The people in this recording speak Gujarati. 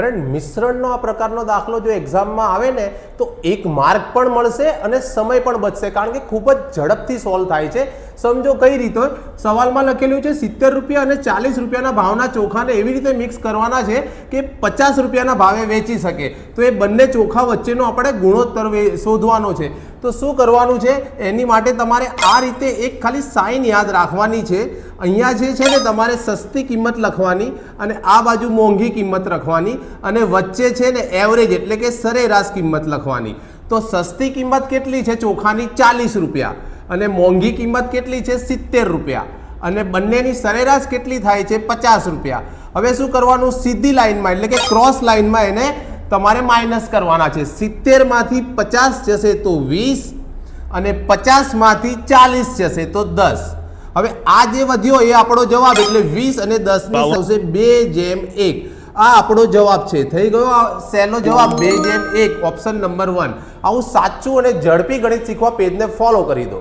ફ્રેન્ડ, મિશ્રણનો આ પ્રકારનો દાખલો જો એક્ઝામમાં આવે ને તો એક માર્ક પણ મળશે અને સમય પણ બચશે, કારણ કે ખૂબ જ ઝડપથી સોલ્વ થાય છે. સમજો કઈ રીતે સવાલમાં લખેલું છે 70 રૂપિયા અને 40 રૂપિયાના ભાવના ચોખાને એવી રીતે મિક્સ કરવાના છે કે 50 રૂપિયાના ભાવે વેચી શકે. તો એ બંને ચોખા વચ્ચેનો આપણે ગુણોત્તર શોધવાનો છે. તો શું કરવાનું છે એની માટે તમારે આ રીતે એક ખાલી સાઇન યાદ રાખવાની છે. અહીંયા જે છે ને તમારે સસ્તી કિંમત લખવાની અને આ બાજુ મોંઘી કિંમત લખવાની અને વચ્ચે છે ને એવરેજ એટલે કે સરેરાશ કિંમત લખવાની. તો સસ્તી કિંમત કેટલી છે ચોખાની? 40 રૂપિયા. અને મોંઘી કિંમત કેટલી છે? 70 રૂપિયા. અને બંનેની સરેરાશ કેટલી થાય છે? 50 રૂપિયા. હવે શું કરવાનું? સીધી લાઈનમાં એટલે કે ક્રોસ લાઈનમાં એને તમારે માઇનસ કરવાના છે. 70 માંથી 50 જશે તો 20 અને 50 માંથી 40 જશે તો 10. હવે આ જે વધ્યો એ આપણો જવાબ, એટલે 20 અને 10 ની થશે 2:1. આ આપણો જવાબ છે. થઈ ગયો સહેલો જવાબ 2:1, ઓપ્શન નંબર 1. આવું સાચું અને ઝડપી ગણિત શીખવા પેજને ફોલો કરી દો.